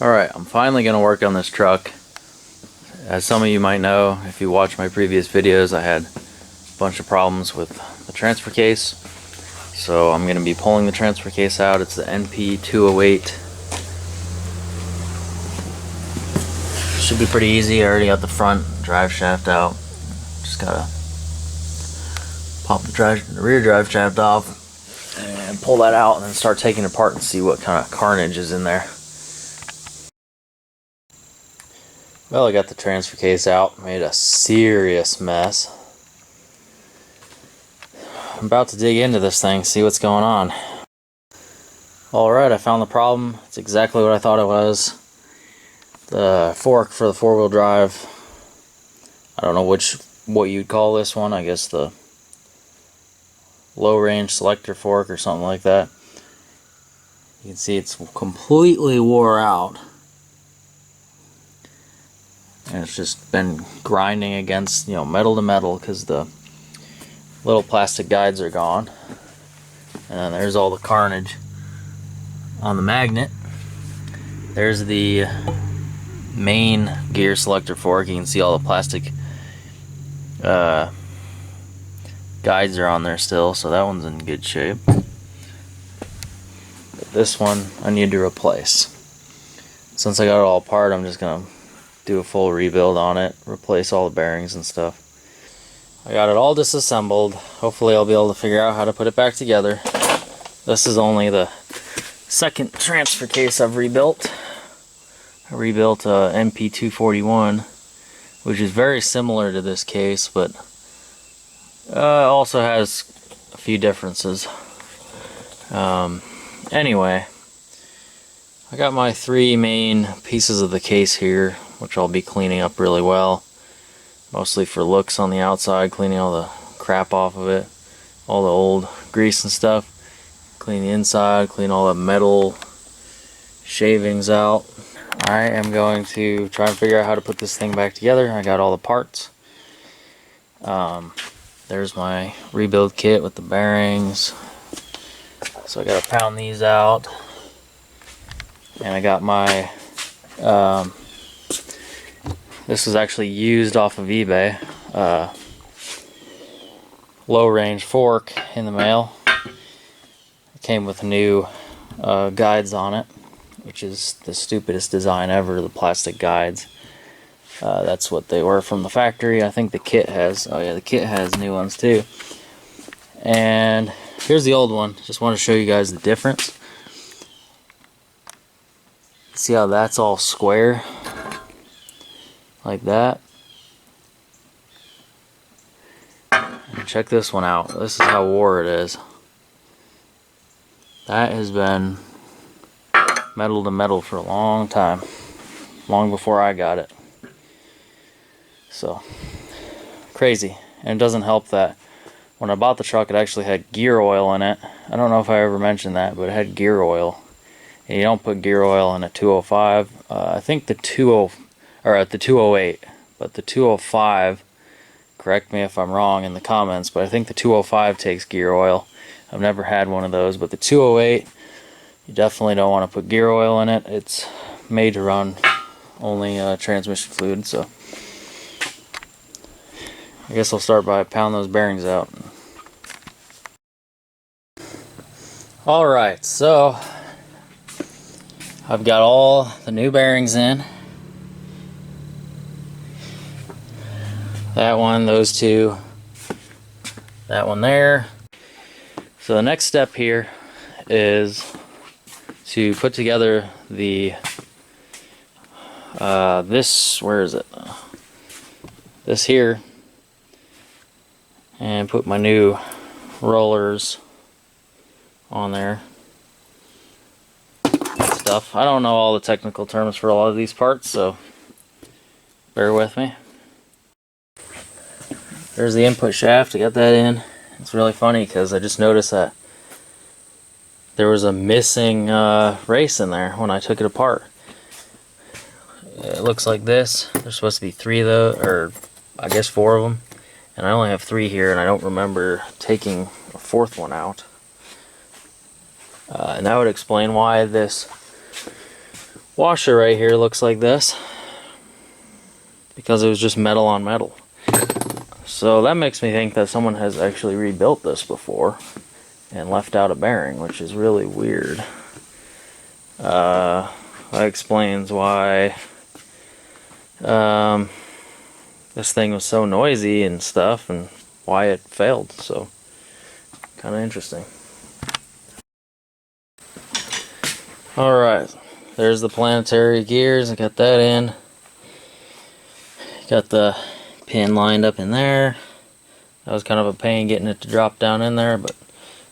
Alright, I'm finally going to work on this truck. As some of you might know, if you watch my previous videos, I had a bunch of problems with the transfer case. So I'm going to be pulling the transfer case out. It's the NP208. Should be pretty easy. I already got the front drive shaft out. Just gotta pop the rear drive shaft off and pull that out and then start taking it apart and see what kind of carnage is in there. Well, I got the transfer case out, made a serious mess. I'm about to dig into this thing, see what's going on. Alright, I found the problem. It's exactly what I thought it was. The fork for the four-wheel drive, I don't know what you'd call this one, I guess the low range selector fork or something like that. You can see it's completely wore out. And it's just been grinding against, metal to metal because the little plastic guides are gone. And then there's all the carnage on the magnet. There's the main gear selector fork. You can see all the plastic guides are on there still, so that one's in good shape. But this one I need to replace. Since I got it all apart, I'm just gonna do a full rebuild on it, replace all the bearings and stuff. I got it all disassembled. Hopefully I'll be able to figure out how to put it back together. This is only the second transfer case I've rebuilt. I rebuilt a NP208, which is very similar to this case, but also has a few differences. Anyway, I got my three main pieces of the case here, which I'll be cleaning up really well. Mostly for looks on the outside, cleaning all the crap off of it, all the old grease and stuff. Clean the inside, clean all the metal shavings out. I am going to try and figure out how to put this thing back together. I got all the parts. There's my rebuild kit with the bearings. So I gotta pound these out. And I got my this was actually used off of eBay, low range fork in the mail. It came with new guides on it, which is the stupidest design ever, the plastic guides. That's what they were from the factory. I think the kit has, oh yeah, the kit has new ones too. And here's the old one. Just want to show you guys the difference. See how that's all square? Like that. And check this one out. This is how wore it is. That has been metal to metal for a long time. Long before I got it. So, crazy. And it doesn't help that when I bought the truck, it actually had gear oil in it. I don't know if I ever mentioned that, but it had gear oil. And you don't put gear oil in a 205. I think the 208, but the 205, correct me if I'm wrong in the comments, but I think the 205 takes gear oil. I've never had one of those, but the 208, you definitely don't want to put gear oil in it. It's made to run only transmission fluid, so I guess I'll start by pounding those bearings out. Alright, so I've got all the new bearings in. That one, those two, that one there. So the next step here is to put together the where is it? This here, and put my new rollers on there. Stuff. I don't know all the technical terms for a lot of these parts, so bear with me. There's the input shaft. I got that in. It's really funny because I just noticed that there was a missing race in there when I took it apart. It looks like this. There's supposed to be three of those, or I guess four of them, and I only have three here, and I don't remember taking a fourth one out. And that would explain why this washer right here looks like this because it was just metal on metal. So that makes me think that someone has actually rebuilt this before and left out a bearing, which is really weird. That explains why this thing was so noisy and stuff, and why it failed. So kind of interesting. Alright, there's the planetary gears. I got that in. Got the pin lined up in there. That was kind of a pain getting it to drop down in there, but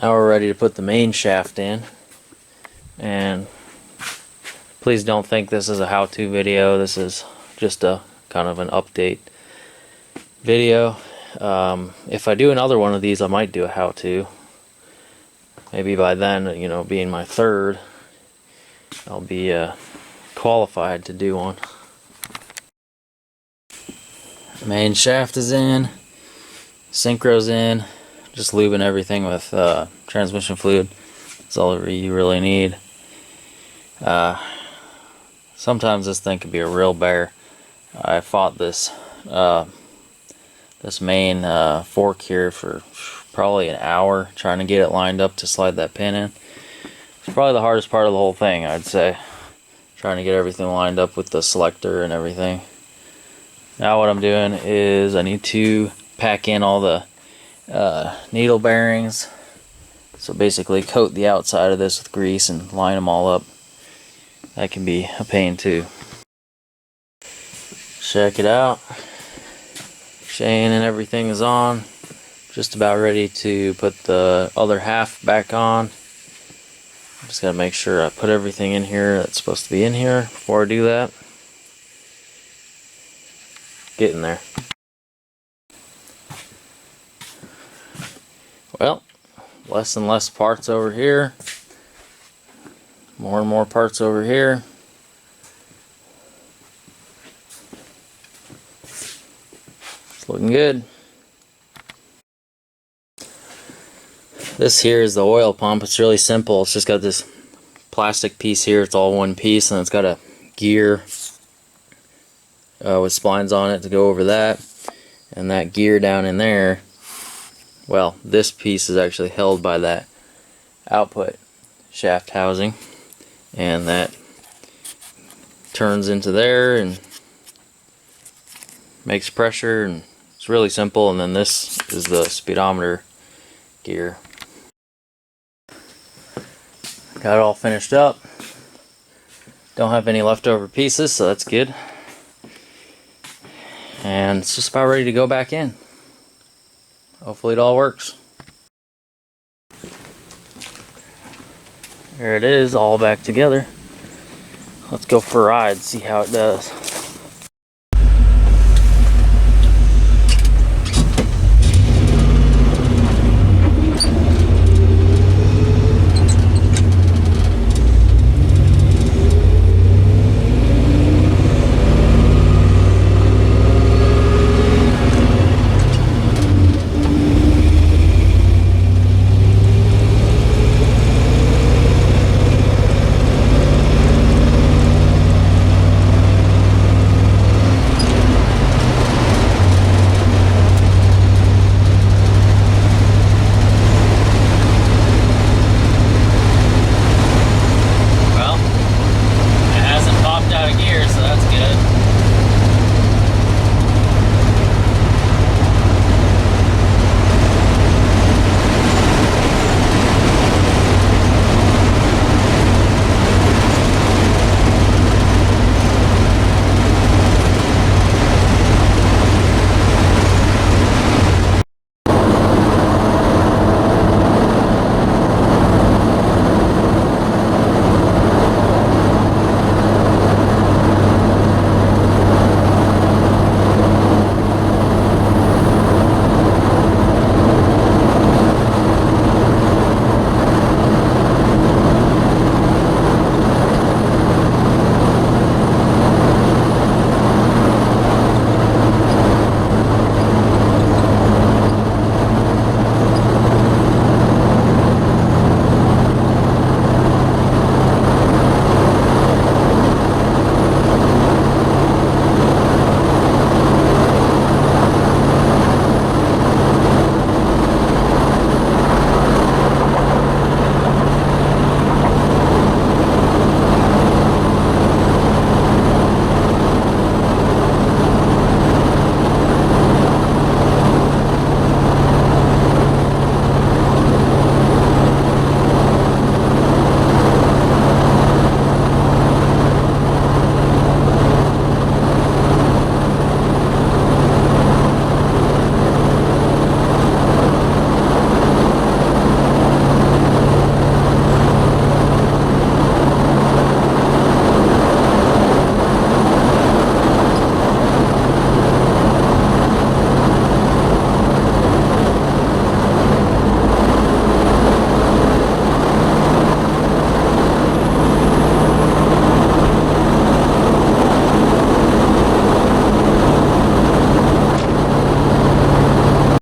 now we're ready to put the main shaft in. And please don't think this is a how-to video. This is just a kind of an update video. If I do another one of these, I might do a how-to. Maybe by then, you know, being my third, I'll be qualified to do one. Main shaft is in, synchro's in, just lubing everything with transmission fluid. That's all you really need. Sometimes this thing can be a real bear. I fought this this main fork here for probably an hour trying to get it lined up to slide that pin in. It's probably the hardest part of the whole thing, I'd say. Trying to get everything lined up with the selector and everything. Now what I'm doing is I need to pack in all the needle bearings. So basically coat the outside of this with grease and line them all up. That can be a pain too. Check it out. Chain and everything is on. Just about ready to put the other half back on. Just gotta make sure I put everything in here that's supposed to be in here before I do that. Getting there. Well, less and less parts over here. More and more parts over here. It's looking good. This here is the oil pump. It's really simple. It's just got this plastic piece here. It's all one piece, and it's got a gear with splines on it to go over that. And that gear down in there, well, this piece is actually held by that output shaft housing, and that turns into there and makes pressure, and it's really simple. And then this is the speedometer gear. Got it all finished up. Don't have any leftover pieces, so that's good. And it's just about ready to go back in. Hopefully it all works. There it is, all back together. Let's go for a ride, see how it does.